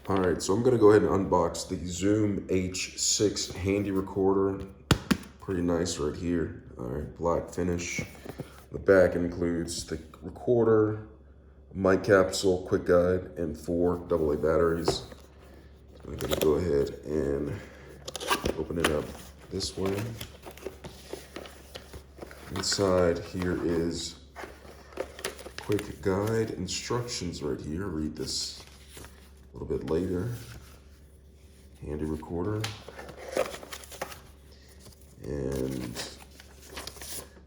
All right, so I'm gonna go ahead and unbox the Zoom H-6 handy recorder. Pretty nice right here. All right, black finish. The back includes the recorder, mic capsule, quick guide, and 4 AA batteries. So I'm gonna go ahead and open it up this way. Inside here is quick guide instructions right here. Read this a little bit later. Handy recorder. And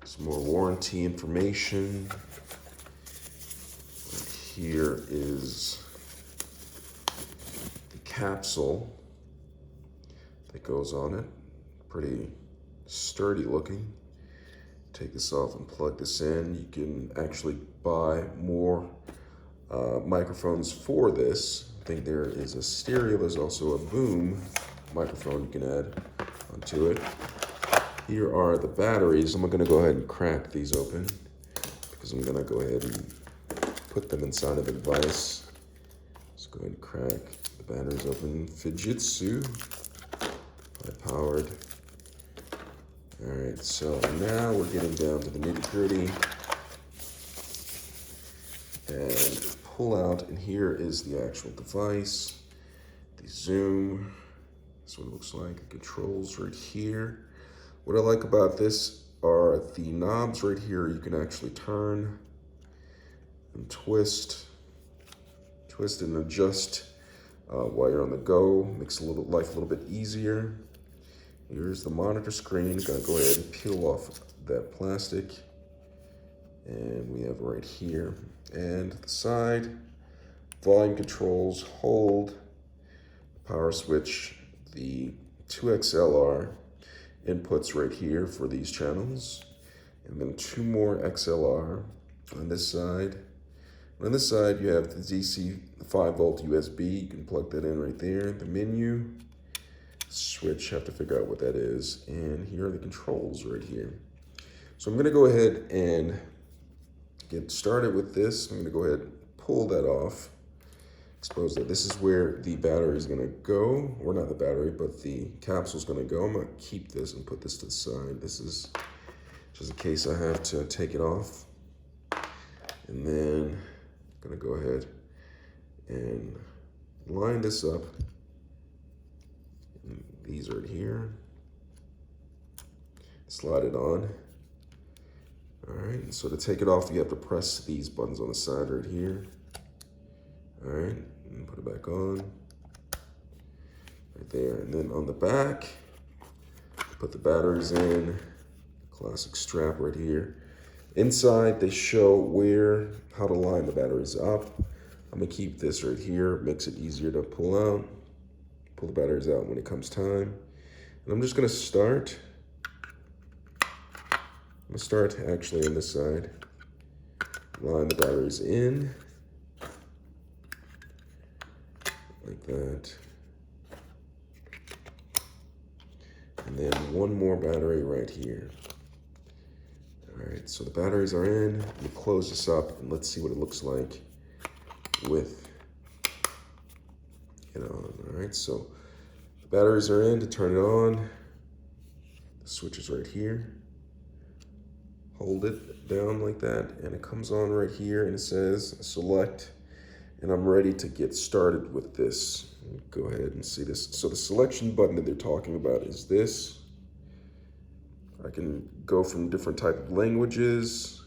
some more warranty information. Right here is the capsule that goes on it. Pretty sturdy looking. Take this off and plug this in. You can actually buy more microphones for this. I think there is a stereo. There's also a boom microphone you can add onto it. Here are the batteries. I'm gonna go ahead and crack these open because I'm gonna go ahead and put them inside of the device. Let's go ahead and crack the batteries open. Fujitsu, high powered. All right, so now we're getting down to the nitty gritty. And pull out, and here is the actual device. The Zoom, that's what it looks like. The controls right here. What I like about this are the knobs right here. You can actually turn and twist and adjust while you're on the go. Makes life a little bit easier. Here's the monitor screen. Gonna go ahead and peel off that plastic. And we have right here. And the side, volume controls, hold, power switch, the 2XLR inputs right here for these channels, and then 2 more XLR on this side. On this side, you have the DC 5-volt USB. You can plug that in right there. The menu, switch, have to figure out what that is. And here are the controls right here. So I'm gonna go ahead and get started with this. I'm gonna go ahead and pull that off. Expose that. This is where the battery is gonna go, or not the battery, but the capsule is gonna go. I'm gonna keep this and put this to the side. This is just in case I have to take it off. And then I'm gonna go ahead and line this up. And these right here. Slide it on. All right, so to take it off, you have to press these buttons on the side right here. All right, and put it back on, right there. And then on the back, put the batteries in, classic strap right here. Inside, they show how to line the batteries up. I'm gonna keep this right here, makes it easier to pull the batteries out when it comes time. And I'm just gonna start. I'm gonna start actually on this side. Line the batteries in. Like that. And then 1 more battery right here. All right, so the batteries are in. We'll close this up and let's see what it looks like with it on. All right, so the batteries are in. To turn it on, the switch is right here. Hold it down like that, and it comes on right here, and it says select, and I'm ready to get started with this. Go ahead and see this. So the selection button that they're talking about is this. I can go from different type of languages.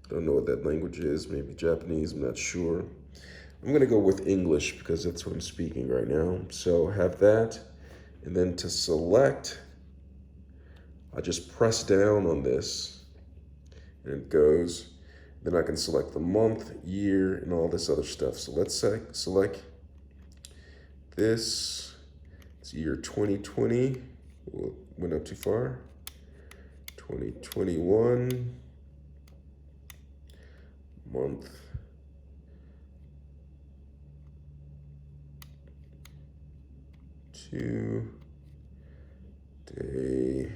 Don't know what that language is, maybe Japanese, I'm not sure. I'm gonna go with English because that's what I'm speaking right now. So have that, and then to select, I just press down on this, and it goes. Then I can select the month, year, and all this other stuff. So let's select this. It's year 2020. Went up too far. 2021. Month. Day.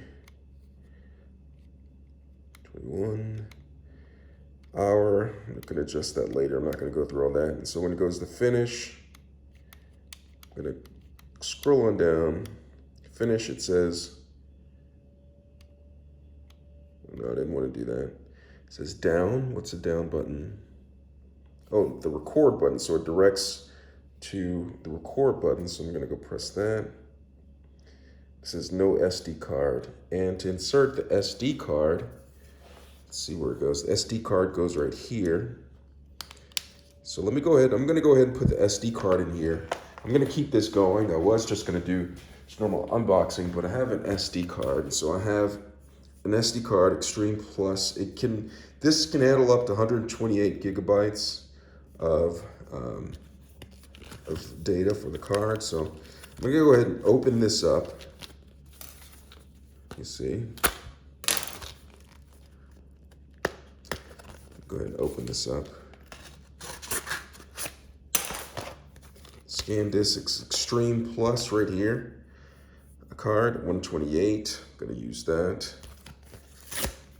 21. Hour. I'm going to adjust that later. I'm not going to go through all that. And so when it goes to finish, I'm gonna scroll on down, finish, it says, no, I didn't want to do that. It says down, what's the down button? Oh, the record button, so it directs to the record button, so I'm gonna go press that. It says no SD card, and to insert the SD card, let's see where it goes. The SD card goes right here. So let me go ahead, I'm gonna go ahead and put the SD card in here. I'm gonna keep this going. I was just gonna do just normal unboxing, but I have an SD card. So I have an SD card, Extreme Plus. This can handle up to 128 gigabytes of data for the card. So I'm gonna go ahead and open this up. You see. Go ahead and open this up. SanDisk Extreme Plus right here. A card, 128. I'm gonna use that.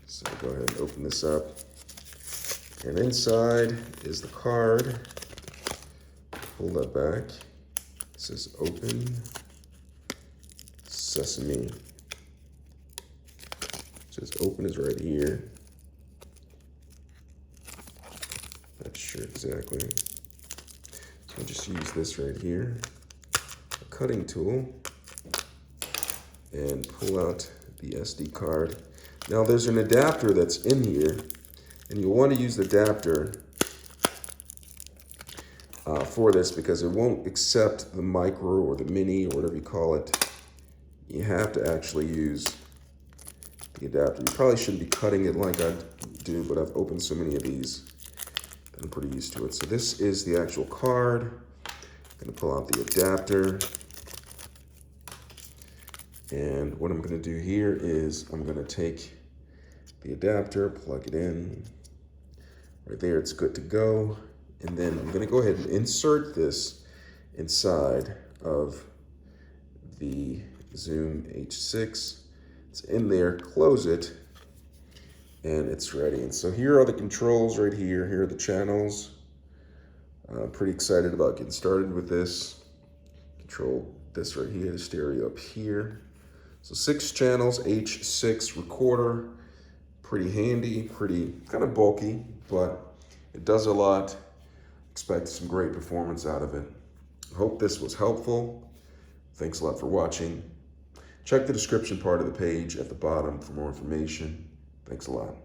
So go ahead and open this up. And inside is the card. Pull that back. It says open sesame. It says open is right here. Not sure exactly. So I'll just use this right here, a cutting tool, and pull out the SD card. Now there's an adapter that's in here, and you'll want to use the adapter for this because it won't accept the micro or the mini or whatever you call it. You have to actually use the adapter. You probably shouldn't be cutting it like I do, but I've opened so many of these that I'm pretty used to it. So this is the actual card. I'm gonna pull out the adapter. And what I'm gonna do here is I'm gonna take the adapter, plug it in. Right there, it's good to go. And then I'm gonna go ahead and insert this inside of the Zoom H-6. It's in there, close it, and it's ready. And so here are the controls right here. Here are the channels. I'm pretty excited about getting started with this. Control this right here, the stereo up here. So 6 channels, H-6 recorder. Pretty handy, pretty kind of bulky, but it does a lot. Expect some great performance out of it. I hope this was helpful. Thanks a lot for watching. Check the description part of the page at the bottom for more information. Thanks a lot.